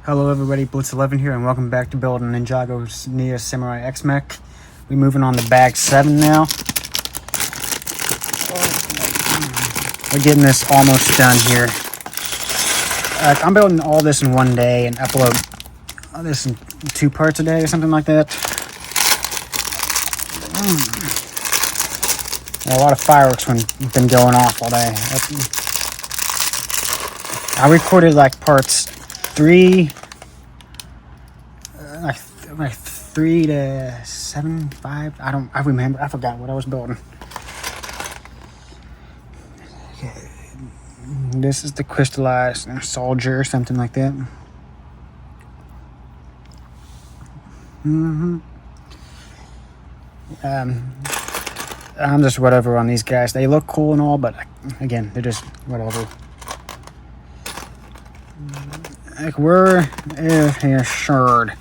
Hello everybody, Blitz11 here, and welcome back to building Ninjago's Neo Samurai X mech. We're moving on to bag 7 now. We're getting this almost done here. I'm building all this in one day and upload this in 2 parts a day or something like that. Yeah, a lot of fireworks have been going off all day. I recorded like parts 3 like 3 to 7, 5. I remember. I forgot what I was building. Okay. This is the crystallized soldier or something like that. I'm just whatever on these guys. They look cool and all, but again, they're just whatever. Like, where is your sword?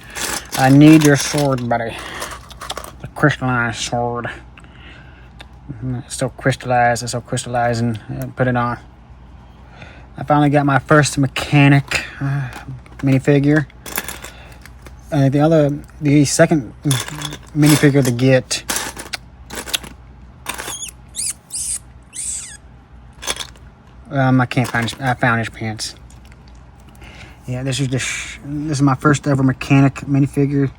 I need your sword, buddy. The crystallized sword. It's still crystallized. It's still crystallizing. Put it on. I finally got my first mechanic minifigure. The second minifigure to get. I can't find his. I found his pants. Yeah, this is my first ever mechanic minifigure.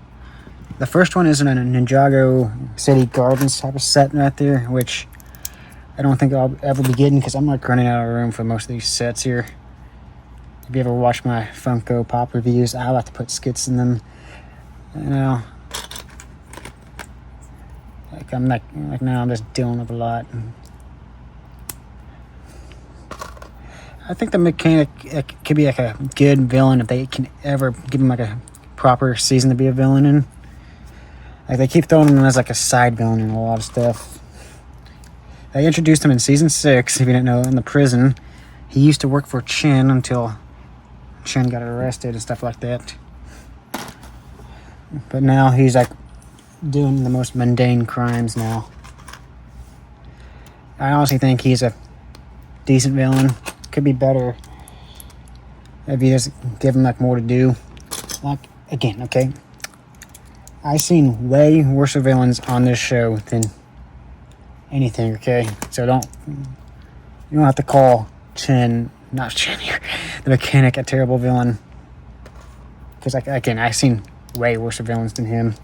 The first one is in a Ninjago City Gardens type of set right there, which I don't think I'll ever be getting because I'm like running out of room for most of these sets here. If you ever watch my Funko Pop reviews, I like to put skits in them. You know, like now I'm just dealing with a lot. I think the mechanic could be like a good villain if they can ever give him like a proper season to be a villain in. Like, they keep throwing him as like a side villain in a lot of stuff. They introduced him in season 6, if you didn't know, in the prison. He used to work for Chin until Chin got arrested and stuff like that. But now he's like doing the most mundane crimes now. I honestly think he's a decent villain. Could be better if you just give him like more to do. Like, again, okay, I've seen way worse villains on this show than anything. Okay, so you don't have to call not Chin here, the mechanic, a terrible villain, because like, again, I've seen way worse villains than him.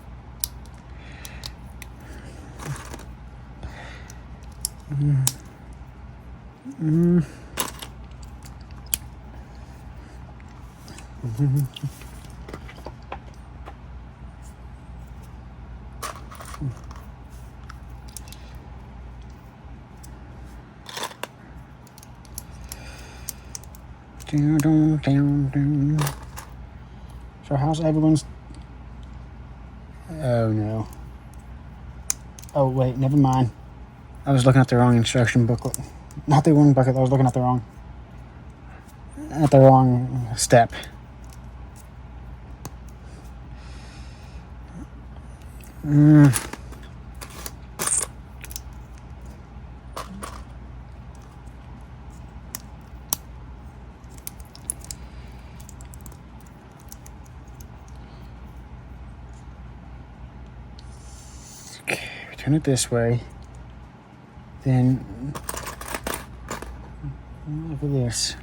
So how's everyone's? Oh no. Oh wait, never mind. I was looking at the wrong instruction booklet. Not the wrong bucket. I was looking at the wrong step. Okay, turn it this way. Then look at this.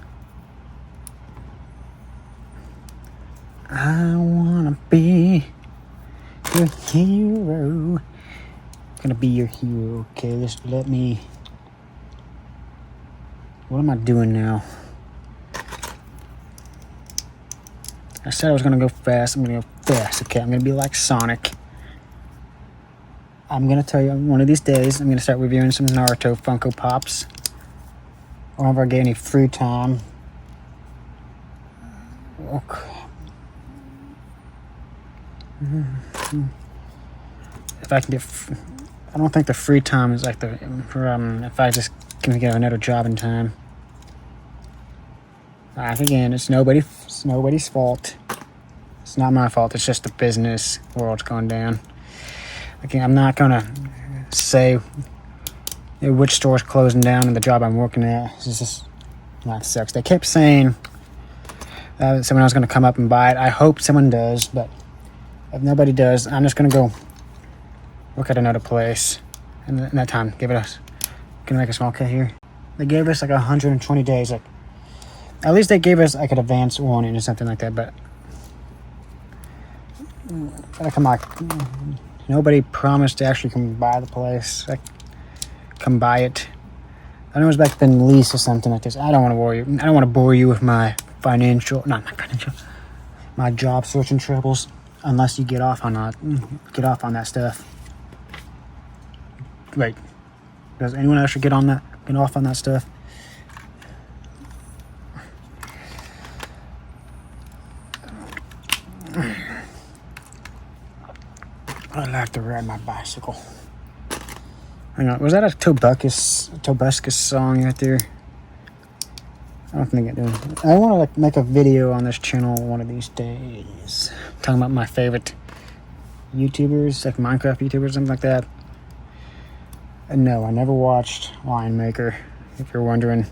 I wanna be your hero. Gonna be your hero. Okay, let me. What am I doing now? I said I was gonna go fast. I'm gonna go fast. Okay, I'm gonna be like Sonic. I'm gonna tell you, one of these days I'm gonna start reviewing some Naruto Funko Pops. Whenever I get any free time. Okay. If I can get, I don't think the free time is like the if I just can get another job in time. Again, it's nobody's fault. It's not my fault. It's just the business world's going down. Again, I'm not gonna say which store's closing down and the job I'm working at. It's just, that sucks. They kept saying someone else is going to come up and buy it. I hope someone does, but if nobody does, I'm just going to go look at another place. And in that time, give it us. Gonna make a small cut here. They gave us like 120 days. Like, at least they gave us like an advance warning or something like that. But come on, nobody promised to actually come buy the place. Like, come buy it. I know it was back then lease or something like this. I don't want to bore you. I don't want to bore you with my my job searching troubles. Unless you get off on that stuff. Wait, does anyone actually get off on that stuff? I like to ride my bicycle. Hang on, was that a Tobuscus song right there? I don't think it did. I want to like make a video on this channel one of these days, talking about my favorite YouTubers, like Minecraft YouTubers, something like that. And no, I never watched Lion Maker, if you're wondering.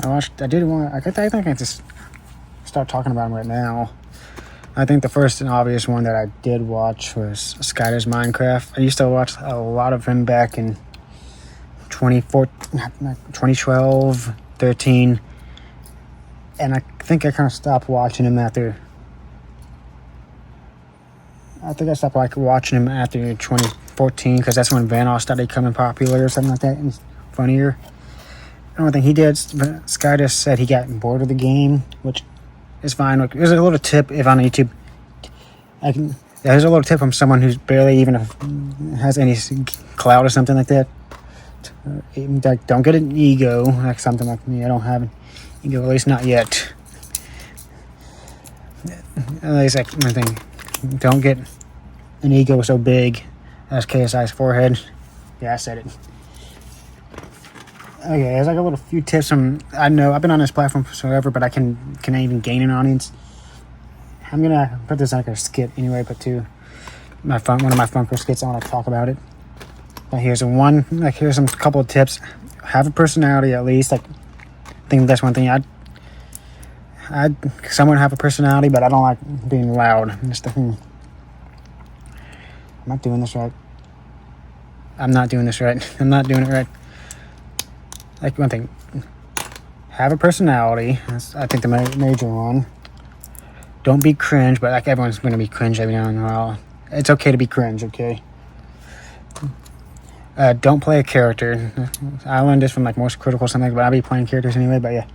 I think I just start talking about him right now. I think the first and obvious one that I did watch was Skyder's Minecraft. I used to watch a lot of him back in 2012, 13. And I think I kind of stopped watching him after... I think I stopped watching him after 2014, because that's when Vanoss started becoming popular or something like that, and funnier. I don't think he did, but Sky just said he got bored of the game, which is fine. Look, there's a little tip if on YouTube. There's a little tip from someone who's barely even has any clout or something like that. Like, don't get an ego, like something like me. I don't have an ego, at least not yet. At least like one thing, don't get an ego so big as KSI's forehead. Yeah, I said it. Okay, there's like a little few tips from... I know I've been on this platform for forever, but can I even gain an audience? I'm gonna put this like a skit anyway, but one of my Funko skits. I want to talk about it. But here's some couple of tips. Have a personality at least. Like, I think that's one thing. I'd somewhat have a personality, but I don't like being loud. Am I doing this right? I'm not doing this right. I'm not doing it right. Like, one thing, have a personality. That's, I think, the major one. Don't be cringe, but like everyone's going to be cringe every now and then. Well, it's okay to be cringe, okay? Don't play a character. I learned this from like Most Critical or something, but I'll be playing characters anyway. But yeah,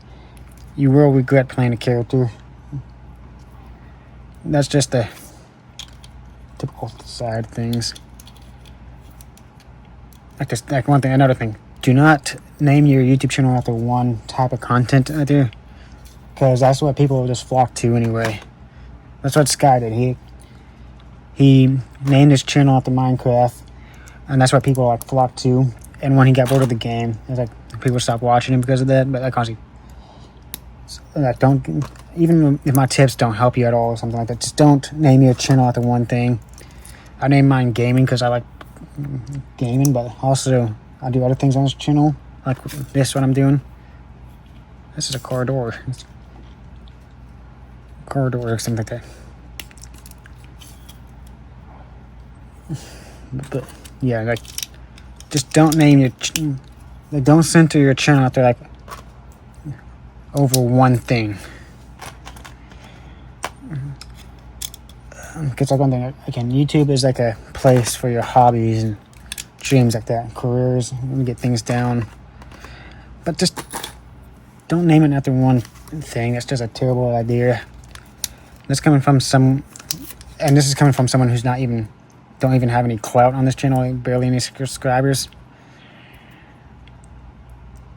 you will regret playing a character. That's just the typical side things. Like one thing, another thing. Do not name your YouTube channel after one type of content out there, because that's what people will just flock to anyway. That's what Sky did. He named his channel after Minecraft, and that's what people like flocked to. And when he got bored of the game, it's like people stopped watching him because of that. But like, honestly, like, don't, even if my tips don't help you at all or something like that, just don't name your channel after one thing. I named mine gaming because I like gaming, but also I do other things on this channel, like this, what I'm doing. This is a corridor. Corridor or something like that. But yeah, like, just don't name your... Like, don't center your channel out there, like, over one thing. Because, like, one thing, again, YouTube is like a place for your hobbies and dreams like that, careers, and get things down. But just don't name it after one thing. That's just a terrible idea. This is coming from someone who's don't even have any clout on this channel, like barely any subscribers.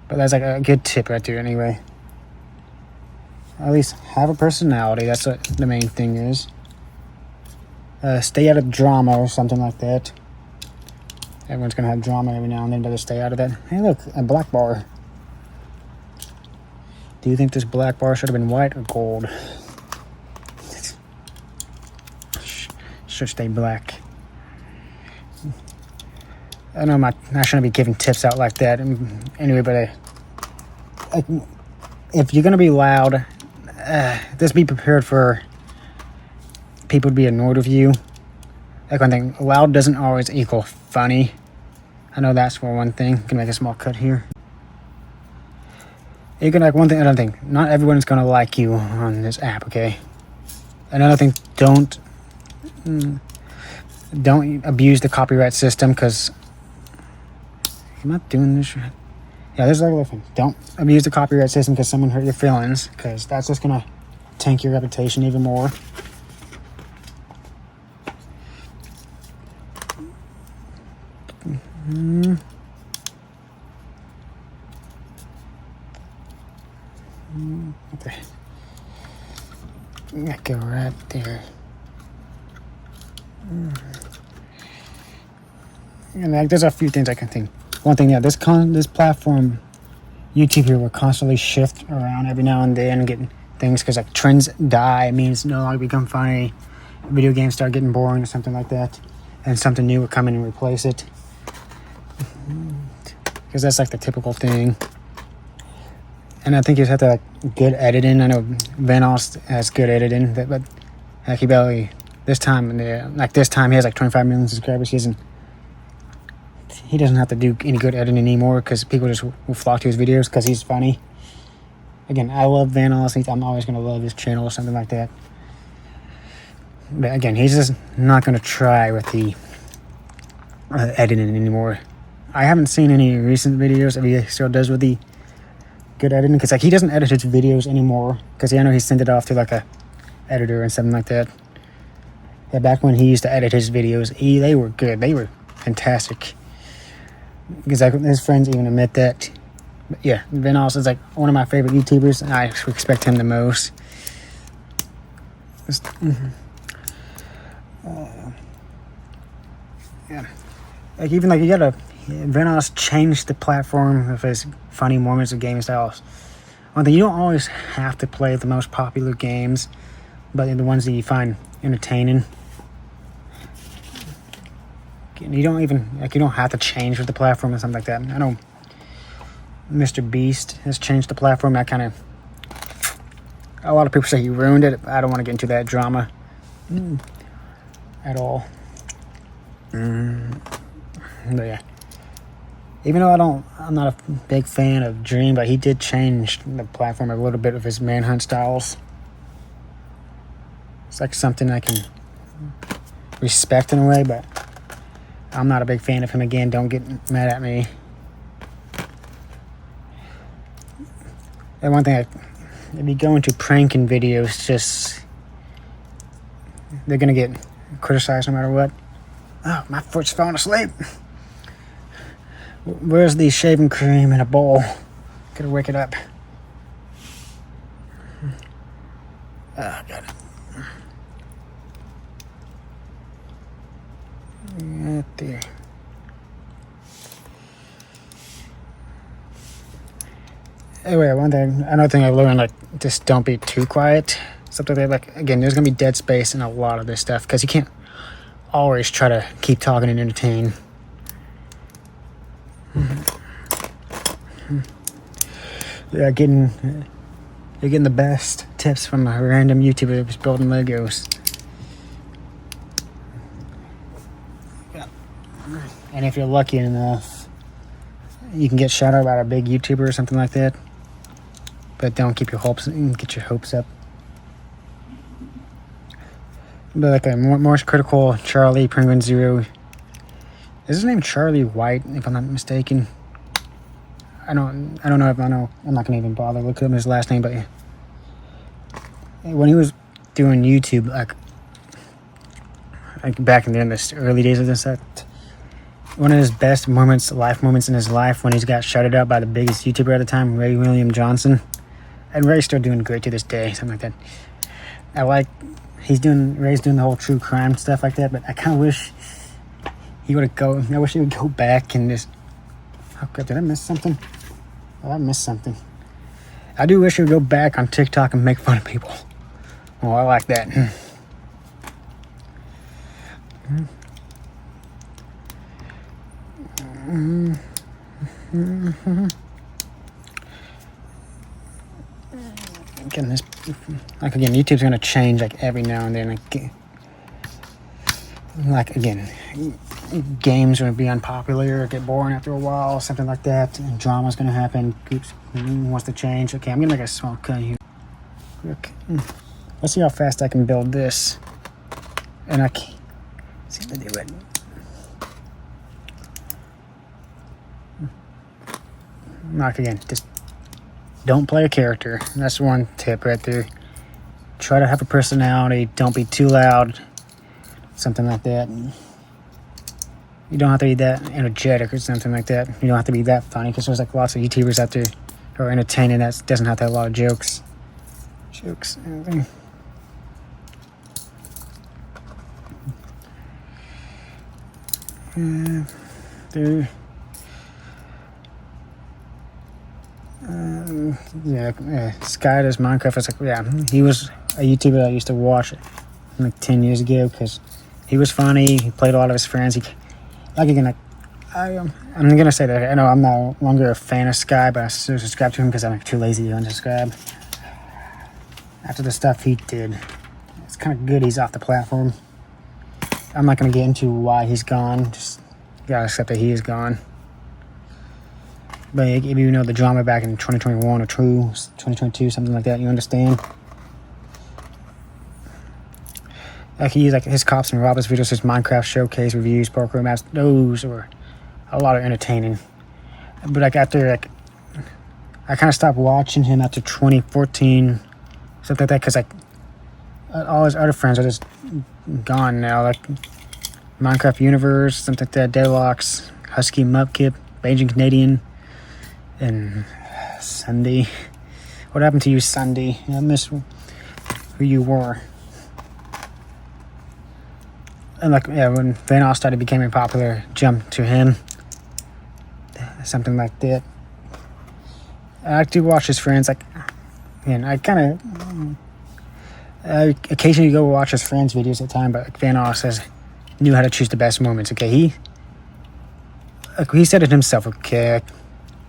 But that's like a good tip right there anyway. At least have a personality. That's what the main thing is. Stay out of drama or something like that. Everyone's gonna have drama every now and then, but just stay out of that. Hey, look, a black bar. Do you think this black bar should have been white or gold? Should stay black. I know I shouldn't be giving tips out like that. Anyway, but if you're gonna be loud, just be prepared for people to be annoyed with you. Like one thing, loud doesn't always equal funny. I know that's for one thing. Can make a small cut here. You can like one thing, another thing. Not everyone's gonna like you on this app, okay? Another thing, don't abuse the copyright system, because I'm not doing this right. Yeah, there's other things. Don't abuse the copyright system because someone hurt your feelings, because that's just gonna tank your reputation even more. Okay. Go right there. And like, there's a few things I can think. One thing, yeah, this platform, YouTube here will constantly shift around every now and then, getting things, because like trends die, means no longer become funny. Video games start getting boring or something like that, and something new will come in and replace it. Because that's like the typical thing. And I think you just have to like good editing. I know Vanoss has good editing, but like he barely this time he has like 25 million subscribers. He doesn't have to do any good editing anymore, because people just will flock to his videos because he's funny. Again, I love Vanoss. I'm always gonna love his channel or something like that. But again, he's just not gonna try with the editing anymore. I haven't seen any recent videos that he still does with the good editing, because like he doesn't edit his videos anymore, because I know he sent it off to like a editor and something like that. Yeah, back when he used to edit his videos, they were good. They were fantastic. Because like his friends even admit that. But yeah, Vanoss is like one of my favorite YouTubers, and I respect him the most. Yeah, like even like Vanoss changed the platform of his funny moments of game styles. One thing, you don't always have to play the most popular games, but the ones that you find entertaining. You don't have to change with the platform or something like that. I know Mr. Beast has changed the platform. A lot of people say he ruined it. I don't want to get into that drama at all. But yeah, even though I'm not a big fan of Dream, but he did change the platform a little bit of his manhunt styles. It's like something I can respect in a way, but I'm not a big fan of him. Again, don't get mad at me. And one thing, if you go into pranking videos, they're gonna get criticized no matter what. Oh, my foot's falling asleep. Where's the shaving cream in a bowl? Gotta wake it up. Got it. Right there. Anyway, another thing I learned, like, just don't be too quiet. Something like, again, there's gonna be dead space in a lot of this stuff, because you can't always try to keep talking and entertain. Yeah, you're getting the best tips from a random YouTuber who's building Legos. And if you're lucky enough, you can get shout out by a big YouTuber or something like that. But don't get your hopes up. But like a more critical Charlie Penguin Zero. Is his name Charlie White, if I'm not mistaken? I don't know. I'm not gonna even bother looking up his last name, but when he was doing YouTube, like back in the early days of this, one of his best life moments in his life, when he's got shouted out by the biggest YouTuber at the time, Ray William Johnson. And Ray's still doing great to this day, something like that. Ray's doing the whole true crime stuff like that, but I kind of wish he would go back and just, oh God, did I miss something? Oh, I missed something. I do wish he would go back on TikTok and make fun of people. Oh, I like that. Again, this, like again, YouTube's gonna change like every now and then. Like again, games are gonna be unpopular or get boring after a while, something like that. And drama's gonna happen. Groups wants to change. Okay, I'm gonna make a small cut here. Okay. Let's see how fast I can build this. And I can't see if I do it. Like again, just don't play a character. That's one tip right there. Try to have a personality. Don't be too loud. Something like that. You don't have to be that energetic or something like that. You don't have to be that funny, because there's like lots of YouTubers out there who are entertaining that doesn't have to have a lot of jokes. Everything. Dude. Sky does Minecraft. It's like, yeah, he was a YouTuber I used to watch like 10 years ago because he was funny. He played a lot of his friends. I'm gonna say that I know I'm no longer a fan of Sky, but I still subscribe to him because I'm too lazy to unsubscribe. After the stuff he did, it's kind of good he's off the platform. I'm not gonna get into why he's gone. Just gotta accept that he is gone. But if you know the drama back in 2021 or 2022, something like that, you understand. Like he used like his Cops and Robbers videos, his Minecraft showcase reviews, parkour maps. Those were a lot of entertaining. But like after like, I kind of stopped watching him after 2014, something like that, because like all his other friends are just gone now. Like Minecraft Universe, something like that, Deadlocks, Husky Mupkip, Beijing Canadian. And Sunday, what happened to you, Sunday? I miss who you were. And like, yeah, when Vanoss started becoming popular, jumped to him, something like that. I do watch his friends, like, and I kind of occasionally go watch his friends' videos at the time, but like Vanoss knew how to choose the best moments. Okay, he said it himself. Okay.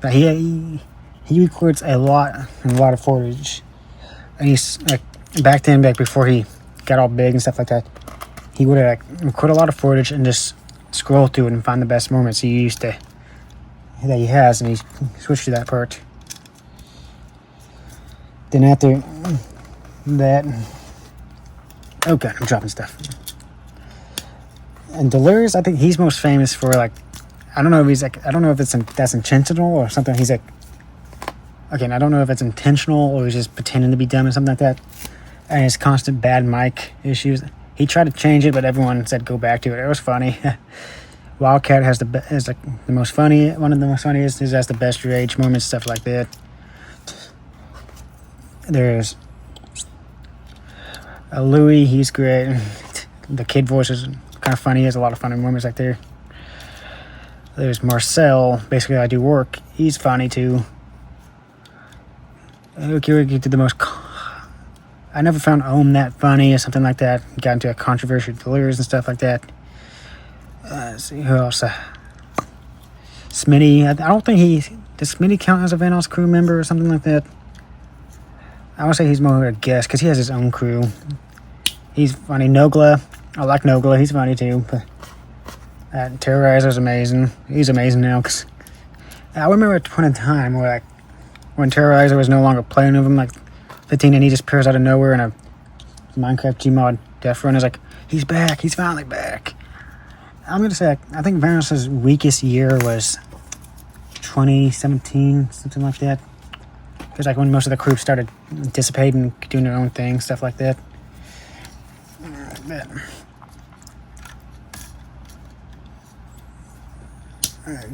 He records a lot of footage, and he's like back then, back before he got all big and stuff like that, he would like record a lot of footage and just scroll through it and find the best moments that he has, and he switched to that part. Then after that, oh god, I'm dropping stuff. And Delirious, I think he's most famous for like, I don't know if that's intentional or something. He's like, again, I don't know if it's intentional or he's just pretending to be dumb or something like that. And his constant bad mic issues. He tried to change it, but everyone said go back to it. It was funny. Wildcat has one of the most funniest. He has the best rage moments, stuff like that. There's Louis, he's great. The kid voice is kind of funny. He has a lot of funny moments like there. There's Marcel, basically I do work. He's funny too. Okay, get to the most. I never found Ohm that funny or something like that. Got into a controversial Delirious and stuff like that. Let's see who else. Smitty. I don't think does Smitty count as a Vanoss crew member or something like that. I would say he's more of a guest because he has his own crew. He's funny. Nogla. I like Nogla. He's funny too. But Terrorizer's amazing. He's amazing now. Cause I remember at a point in time where like when Terrorizer was no longer playing with him, like 15, and he just appears out of nowhere in a Minecraft Gmod Death Run. Is like, he's back. He's finally back. I'm gonna say I think Vanoss's weakest year was 2017, something like that. Because like when most of the crew started dissipating, doing their own thing, stuff like that.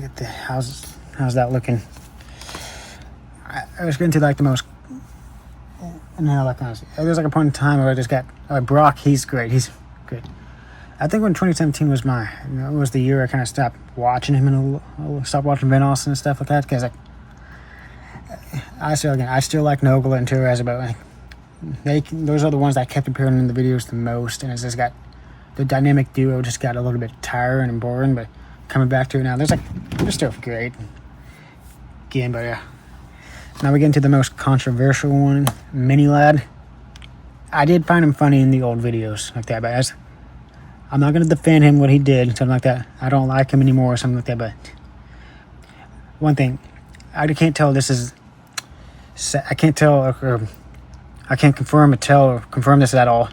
Get the how's that looking? I was getting to like the most. Now, like there's like a point in time where I just got Brock. He's great. He's good. I think when 2017 was was the year I kind of stopped watching him and stopped watching Vanoss and stuff like that, because like I still like Nogla and Terrorizer, but like those are the ones that kept appearing in the videos the most, and it's just got the dynamic duo just got a little bit tiring and boring. But coming back to it now. They're still great. Again, but yeah. Now we get into the most controversial one, Mini Lad. I did find him funny in the old videos like that, but I'm not going to defend him what he did, something like that. I don't like him anymore or something like that, but one thing, I can't tell this is, I can't tell, or I can't confirm or confirm this at all.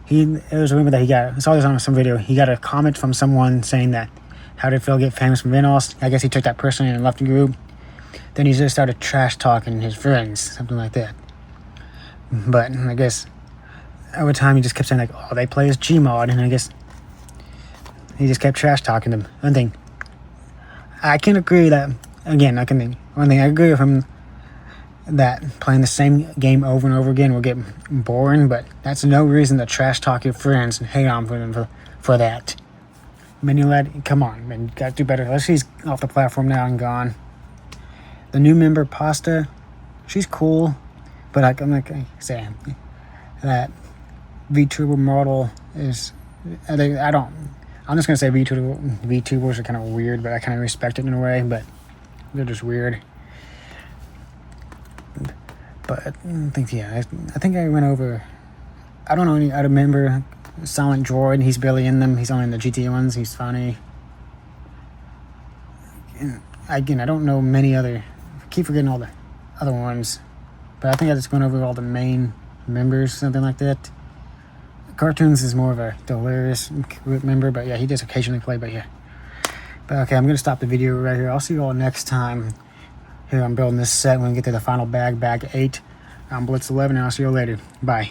It was a rumor that I saw this on some video, he got a comment from someone saying that, how did Phil get famous from Venoss? I guess he took that personally and left the group. Then he just started trash talking his friends, something like that. But I guess over time he just kept saying like, oh, they play as Gmod, and I guess he just kept trash talking them. One thing, I can agree that, again, one thing I agree with him, that playing the same game over and over again will get boring, but that's no reason to trash talk your friends and hate on them for that. Mini Lad, come on, man, you gotta do better. Unless he's off the platform now and gone. The new member, Pasta, she's cool, but I'm like saying that VTuber model is, I'm just gonna say VTubers are kind of weird, but I kind of respect it in a way, but they're just weird. But I think, yeah, I think I went over, I don't know, I remember Silent Droid, he's barely in them, he's only in the GTA ones, he's funny. And again, I don't know many other, I keep forgetting all the other ones, but I think I just went over all the main members, something like that. Cartoons is more of a Delirious group member, but yeah, he does occasionally play, but yeah. But okay, I'm going to stop the video right here. I'll see you all next time. Here, I'm building this set when we get to the final bag 8. I'm Blitz 11, and I'll see you all later. Bye.